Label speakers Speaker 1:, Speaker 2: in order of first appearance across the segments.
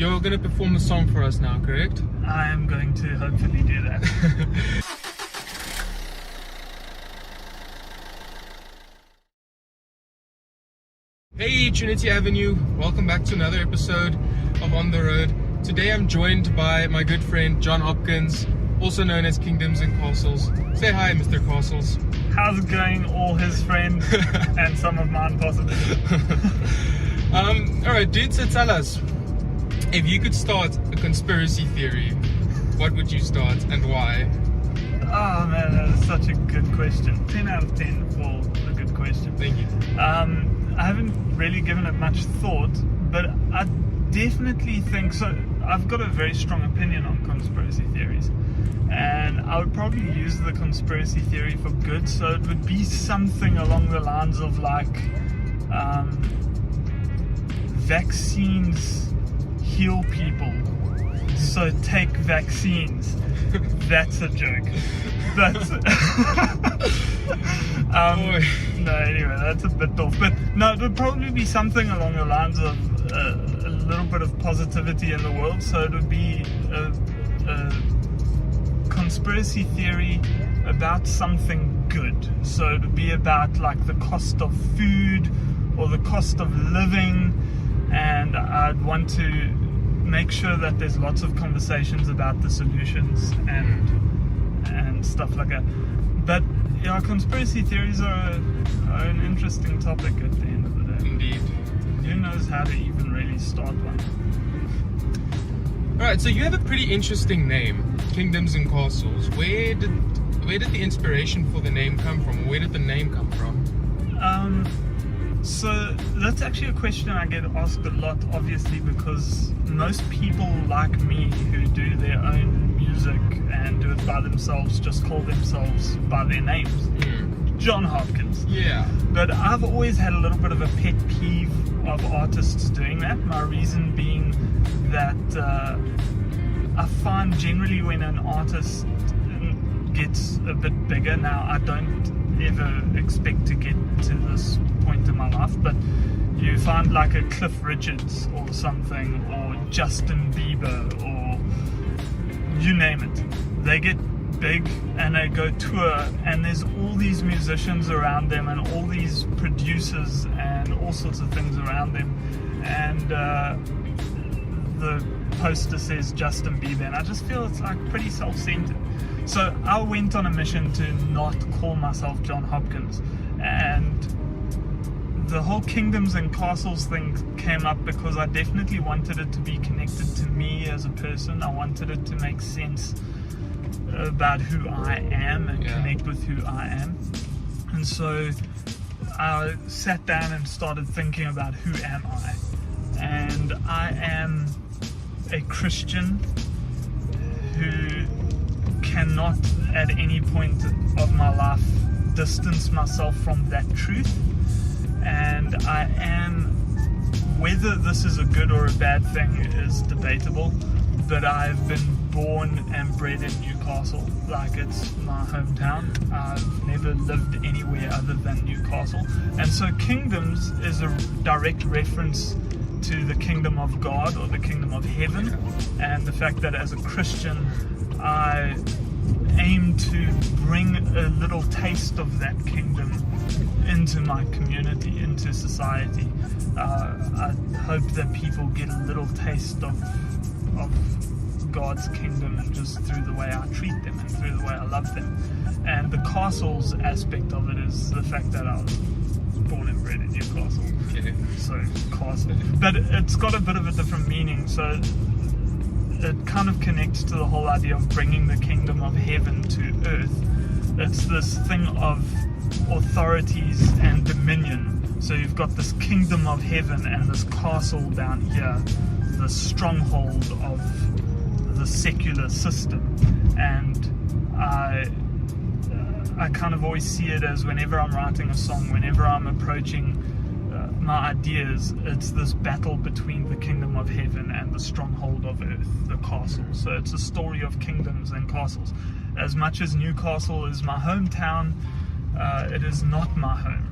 Speaker 1: You're going to perform a song for us now, correct?
Speaker 2: I am going to hopefully do that.
Speaker 1: Hey Trinity Avenue, welcome back to another episode of On the Road. Today I'm joined by my good friend John Hopkins, also known as Kingdoms and Castles. Say hi, Mr. Castles.
Speaker 2: How's it going, all his friends and some of mine possibly?
Speaker 1: Alright dude, so tell us, if you could start a conspiracy theory, what would you start and why?
Speaker 2: Oh man, that is such a good question. 10 out of 10 for a good question.
Speaker 1: Thank you.
Speaker 2: I haven't really given it much thought, but I definitely think so. I've got a very strong opinion on conspiracy theories, and I would probably use the conspiracy theory for good. So it would be something along the lines of like vaccines heal people, so take vaccines. That's a joke. That's no, anyway, that's a bit off. But no, it would probably be something along the lines of a little bit of positivity in the world. So it would be a conspiracy theory about something good. So it would be about like the cost of food or the cost of living, and I'd want to make sure that there's lots of conversations about the solutions and stuff like that. But yeah, conspiracy theories are an interesting topic at the end of the day.
Speaker 1: Indeed.
Speaker 2: Who knows how to even really start one?
Speaker 1: Alright, so you have a pretty interesting name, Kingdoms and Castles. Where did the inspiration for the name come from? Where did the name come from?
Speaker 2: So that's actually a question I get asked a lot, obviously, because most people like me who do their own music and do it by themselves just call themselves by their names. John Hopkins.
Speaker 1: Yeah.
Speaker 2: But I've always had a little bit of a pet peeve of artists doing that. My reason being that I find generally when an artist gets a bit bigger, now I don't ever expect to get to this point in my life, but you find like a Cliff Richards or something, or Justin Bieber, or you name it. They get big and they go tour, and there's all these musicians around them and all these producers and all sorts of things around them, and the poster says Justin Bieber, and I just feel it's like pretty self-centered. So I went on a mission to not call myself John Hopkins, and the whole Kingdoms and Castles thing came up because I definitely wanted it to be connected to me as a person. I wanted it to make sense about who I am and connect with who I am. And so I sat down and started thinking about who am I. And I am a Christian who cannot at any point of my life distance myself from that truth. And I am, whether this is a good or a bad thing is debatable, but I've been born and bred in Newcastle, like it's my hometown. I've never lived anywhere other than Newcastle, and so Kingdoms is a direct reference to the kingdom of God or the kingdom of heaven, and the fact that as a Christian I aim to bring a little taste of that kingdom into my community, into society. I hope that people get a little taste of God's kingdom, and just through the way I treat them and through the way I love them. And the castles aspect of it is the fact that I was born and bred in Newcastle.
Speaker 1: Okay.
Speaker 2: So castle, but it's got a bit of a different meaning. So it kind of connects to the whole idea of bringing the kingdom of heaven to earth. It's this thing of authorities and dominion. So you've got this kingdom of heaven and this castle down here, the stronghold of the secular system. And I kind of always see it as, whenever I'm writing a song, whenever I'm approaching my ideas, it's this battle between the kingdom of heaven and the stronghold of earth, the castle. So it's a story of kingdoms and castles. As much as Newcastle is my hometown, it is not my home.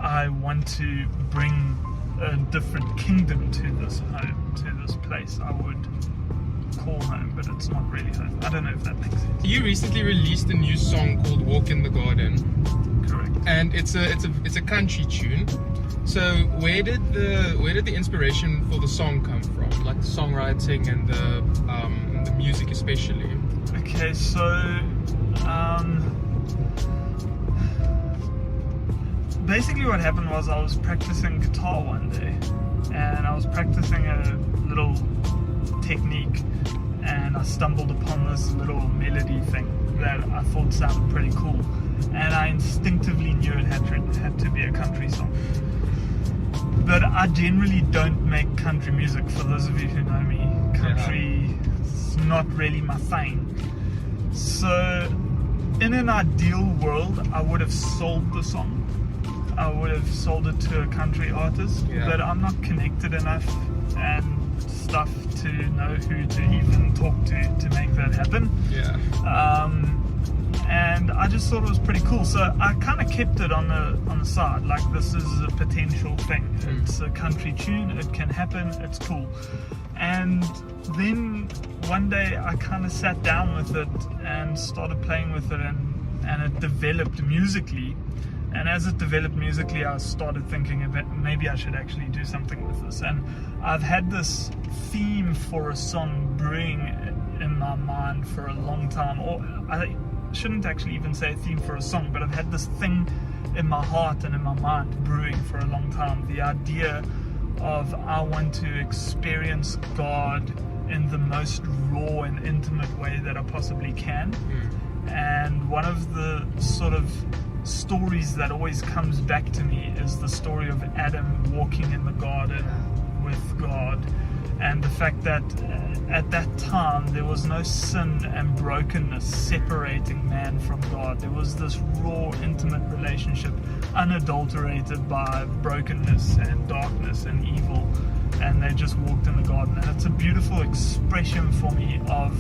Speaker 2: I want to bring a different kingdom to this home, to this place I would call home, but it's not really home. I don't know if that makes sense.
Speaker 1: You recently released a new song called "Walk in the Garden,"
Speaker 2: Correct.
Speaker 1: and it's a country tune. So where did the inspiration for the song come from? Like the songwriting and the music especially.
Speaker 2: Okay, so basically what happened was I was practicing guitar one day, and I was practicing a little technique, and I stumbled upon this little melody thing that I thought sounded pretty cool, and I instinctively knew it had to be a country song. But I generally don't make country music. For those of you who know me, country is not really my thing. So in an ideal world, I would have sold the song. I would have sold it to a country artist, but I'm not connected enough and stuff to know who to even talk to make that happen. And I just thought it was pretty cool, so I kind of kept it on the side, like this is a potential thing. It's a country tune, it can happen, it's cool. And then one day I kind of sat down with it and started playing with it, and it developed musically. And as it developed musically, I started thinking about maybe I should actually do something with this. And I've had this theme for a song brewing in my mind for a long time. Or I shouldn't actually even say a theme for a song, but I've had this thing in my heart and in my mind brewing for a long time. The idea of I want to experience God in the most raw and intimate way that I possibly can. And one of the sort of stories that always comes back to me is the story of Adam walking in the garden with God, and the fact that at that time there was no sin and brokenness separating man from God. There was this raw, intimate relationship, unadulterated by brokenness and darkness and evil, and they just walked in the garden. And it's a beautiful expression for me of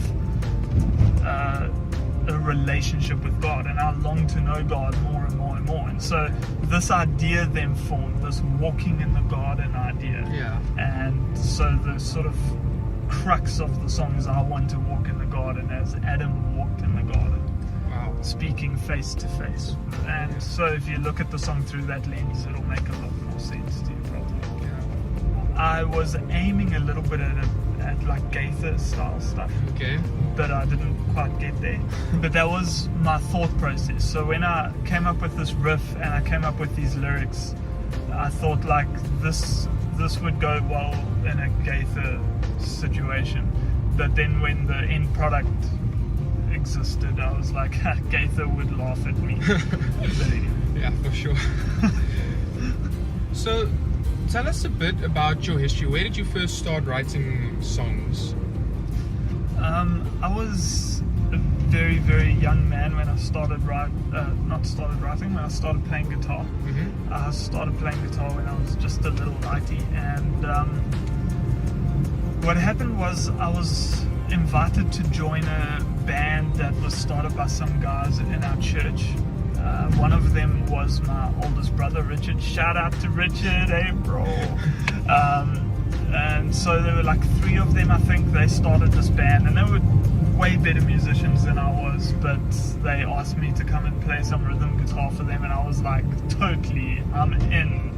Speaker 2: a relationship with God, and I long to know God more and more and more. And so this idea then formed, this walking in the garden idea. And so the sort of crux of the song is I want to walk in the garden as Adam walked in the garden.
Speaker 1: Wow.
Speaker 2: Speaking face to face. And so if you look at the song through that lens, it'll make a lot more sense to you probably. I was aiming a little bit at like Gaither style stuff, but I didn't quite get there. But that was my thought process. So when I came up with this riff and I came up with these lyrics, I thought like this would go well in a Gaither situation. But then when the end product existed, I was like, Gaither would laugh at me.
Speaker 1: Yeah, for sure. So tell us a bit about your history. Where did you first start writing songs?
Speaker 2: I was a very, very young man when I started when I started playing guitar. I started playing guitar when I was just a little righty, and what happened was I was invited to join a band that was started by some guys in our church. One of them was my oldest brother, Richard. Shout out to Richard, hey bro. And so there were like 3 of them, I think. They started this band, and they were way better musicians than I was, but they asked me to come and play some rhythm guitar for them, and I was like, totally, I'm in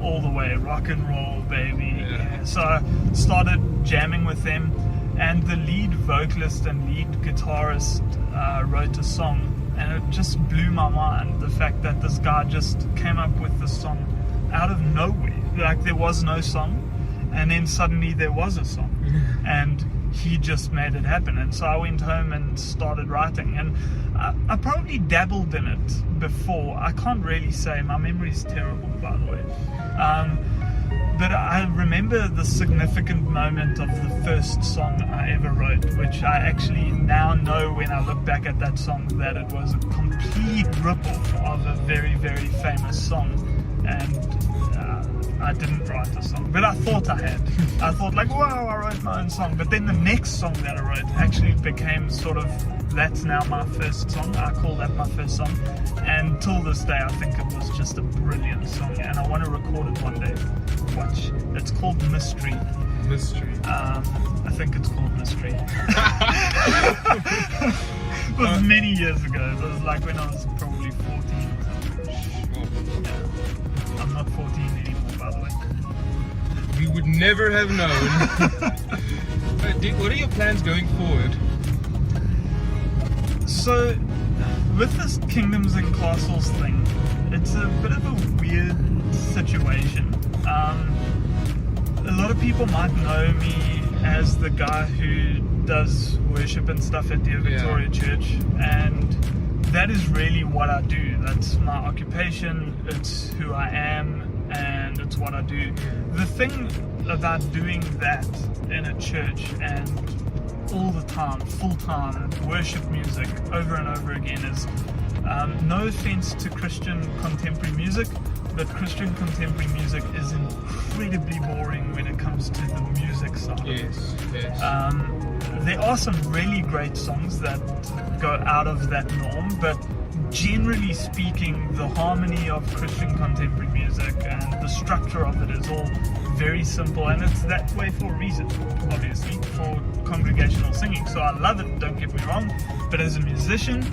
Speaker 2: all the way, rock and roll, baby. So I started jamming with them, and the lead vocalist and lead guitarist wrote a song. And it just blew my mind, the fact that this guy just came up with this song out of nowhere. Like there was no song, and then suddenly there was a song, and he just made it happen. And so I went home and started writing, and I probably dabbled in it before. I can't really say, my memory's terrible, by the way. But I remember the significant moment of the first song I ever wrote, which I actually now know when I look back at that song that it was a complete rip-off of a very, very famous song. And I didn't write a song, but I thought I had. I thought like, wow, I wrote my own song. But then the next song that I wrote actually became sort of, that's now my first song. I call that my first song. And till this day, I think it was just a brilliant song. And I want to record it one day. Watch. It's called Mystery.
Speaker 1: Mystery.
Speaker 2: I think it's called Mystery. It was many years ago. It was like when I was probably 14 or something. Yeah. I'm not 14 anymore, by the way.
Speaker 1: We would never have known. What are your plans going forward?
Speaker 2: So, with this Kingdoms and Castles thing, it's a bit of a weird situation. A lot of people might know me as the guy who does worship and stuff at Dear Victoria Church, and that is really what I do. That's my occupation, it's who I am, and it's what I do. The thing about doing that in a church and all the time, full-time, worship music over and over again is, no offense to Christian contemporary music, but Christian contemporary music is incredibly boring when it comes to the music side.
Speaker 1: Yes.
Speaker 2: There are some really great songs that go out of that norm, but generally speaking, the harmony of Christian contemporary music and the structure of it is all very simple, and it's that way for a reason, obviously, for congregational singing. So I love it, don't get me wrong, but as a musician,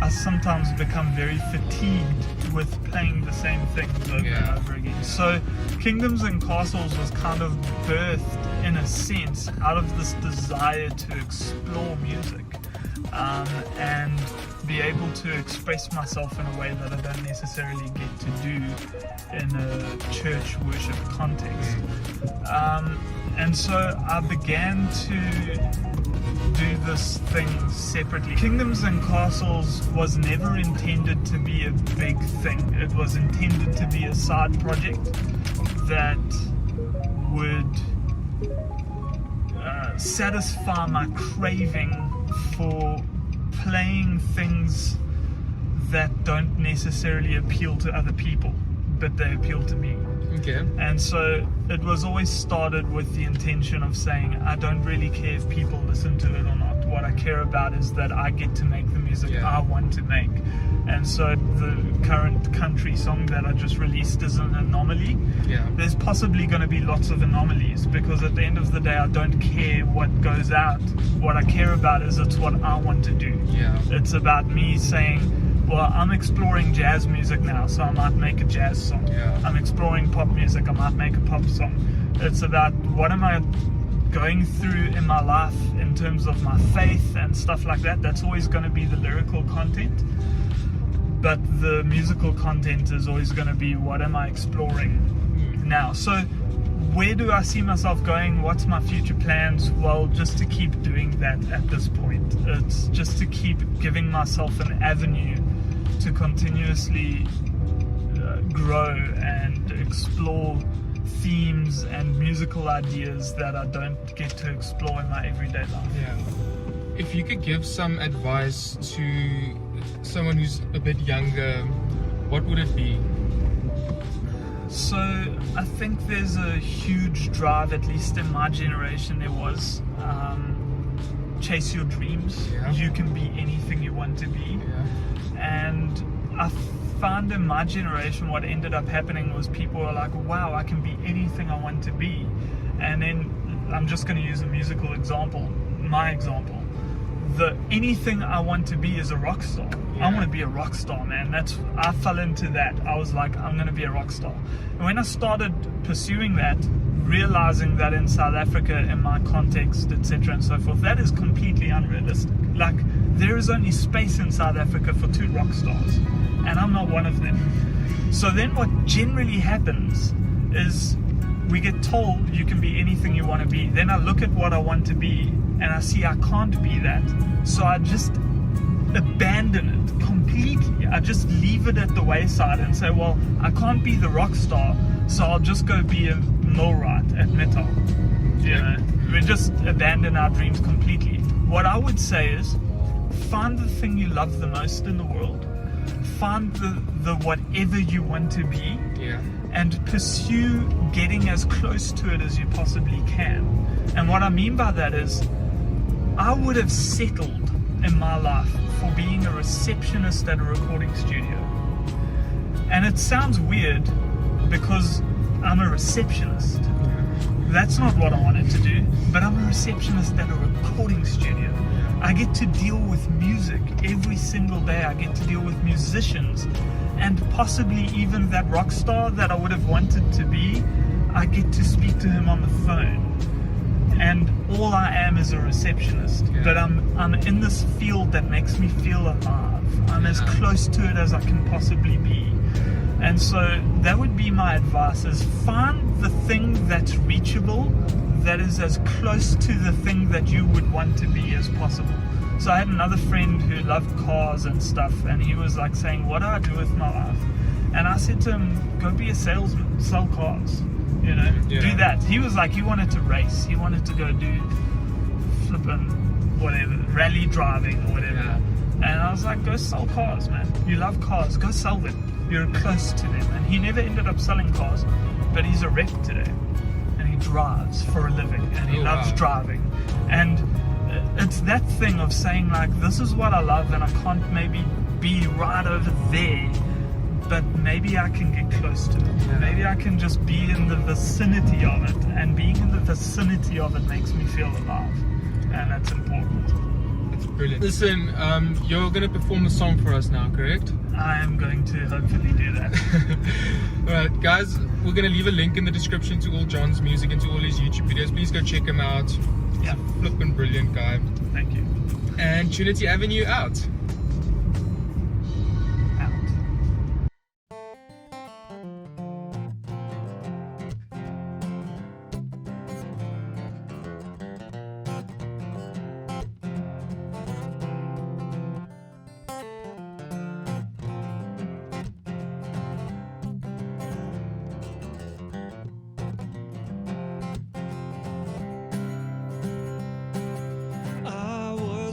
Speaker 2: I sometimes become very fatigued with playing the same things over and over again. So Kingdoms and Castles was kind of birthed, in a sense, out of this desire to explore music and be able to express myself in a way that I don't necessarily get to do in a church worship context. And so I began to do this thing separately. Kingdoms and Castles was never intended to be a big thing. It was intended to be a side project that would satisfy my craving for playing things that don't necessarily appeal to other people, but they appeal to me.
Speaker 1: Okay.
Speaker 2: And so it was always started with the intention of saying, I don't really care if people listen to it or not. What I care about is that I get to make the music I want to make. And so the current country song that I just released is an anomaly. There's possibly going to be lots of anomalies, because at the end of the day, I don't care what goes out. What I care about is it's what I want to do. It's about me saying, well, I'm exploring jazz music now, so I might make a jazz song. I'm exploring pop music, I might make a pop song. It's about what am I going through in my life in terms of my faith and stuff like that. That's always going to be the lyrical content, but the musical content is always going to be what am I exploring now. So where do I see myself going? What's my future plans? Well, just to keep doing that at this point. It's just to keep giving myself an avenue to continuously grow and explore themes and musical ideas that I don't get to explore in my everyday life.
Speaker 1: If you could give some advice to someone who's a bit younger, what would it be?
Speaker 2: So I think there's a huge drive, at least in my generation there was, chase your dreams. You can be anything you want to be. And I found in my generation what ended up happening was people were like, wow, I can be anything I want to be. And then I'm just going to use a musical example, my example. The anything I want to be is a rock star. I want to be a rock star, man. I fell into that. I was like, I'm going to be a rock star. And when I started pursuing that, realizing that in South Africa, in my context, etc. and so forth, that is completely unrealistic. Like, there is only space in South Africa for 2 rock stars, and I'm not one of them. So then what generally happens is we get told you can be anything you want to be. Then I look at what I want to be, and I see I can't be that. So I just abandon it completely. I just leave it at the wayside and say, well, I can't be the rock star, so I'll just go be a millwright at metal. You know, we just abandon our dreams completely. What I would say is, find the thing you love the most in the world. Find the whatever you want to be, and pursue getting as close to it as you possibly can. And what I mean by that is, I would have settled in my life for being a receptionist at a recording studio. And it sounds weird because I'm a receptionist. That's not what I wanted to do, but I'm a receptionist at a recording studio. I get to deal with music every single day. I get to deal with musicians, and possibly even that rock star that I would have wanted to be, I get to speak to him on the phone. And all I am is a receptionist, but I'm in this field that makes me feel alive. I'm as close to it as I can possibly be. And so that would be my advice, is find the thing that's reachable, that is as close to the thing that you would want to be as possible. So I had another friend who loved cars and stuff, and he was like saying, what do I do with my life? And I said to him, go be a salesman, sell cars, do that. He was like, he wanted to race, he wanted to go do flipping whatever, rally driving or whatever. And I was like, go sell cars, man. You love cars, go sell them. You're close to them. And he never ended up selling cars, but he's a rep today, and he drives for a living, and he loves driving. And it's that thing of saying, like, this is what I love, and I can't maybe be right over there, but maybe I can get close to it. Maybe I can just be in the vicinity of it, and being in the vicinity of it makes me feel alive, and that's important.
Speaker 1: That's brilliant. Listen, you're going to perform a song for us now, correct?
Speaker 2: I am going to hopefully do that.
Speaker 1: Alright, guys, we're going to leave a link in the description to all John's music and to all his YouTube videos. Please go check him out. He's a flippin' brilliant guy.
Speaker 2: Thank you.
Speaker 1: And Trinity Avenue out.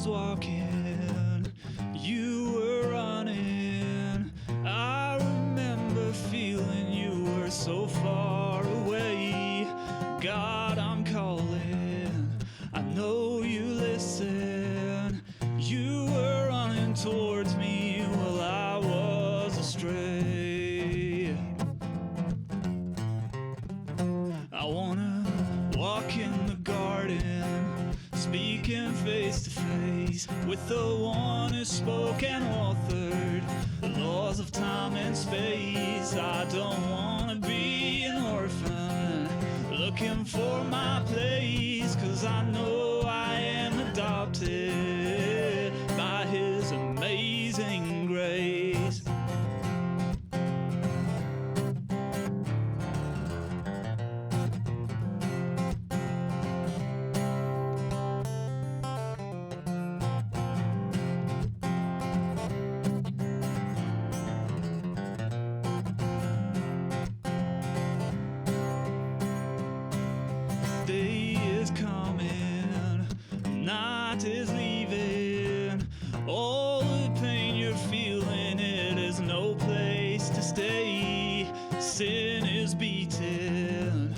Speaker 3: Walking, you were running. I remember feeling you were so far away. God, I'm calling, I know you listen. You were running towards me while I was astray. I wanna walk in the garden, speaking face to face with the one who spoke and authored the laws of time and space. I don't want to be an orphan looking for my place, 'cause I know I am adopted by his amazing grace. Day is coming, night is leaving. All the pain you're feeling, it is no place to stay. Sin is beaten,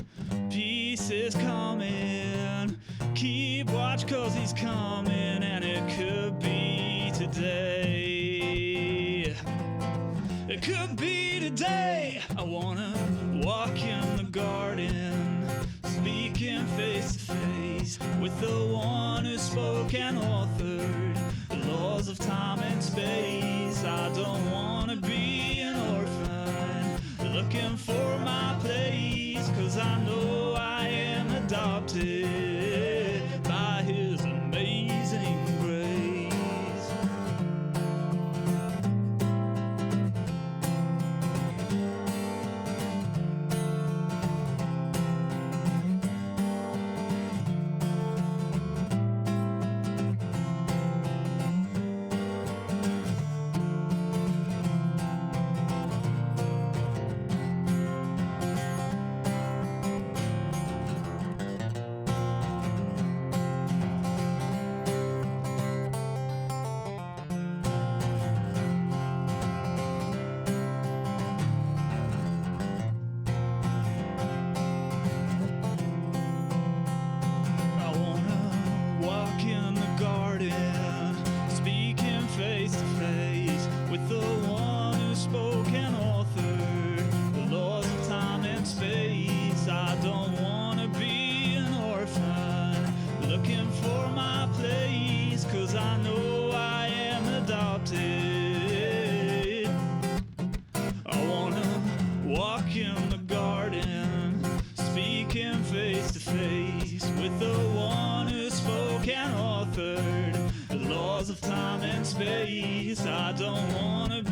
Speaker 3: peace is coming. Keep watch, 'cause he's coming, and it could be today. It could be today. I wanna walk in the garden, speaking face to face with the one who spoke and authored the laws of time and space. I don't want to be an orphan looking for my place, 'cause I know I am adopted by his amazing grace. laws of time and space. I don't wanna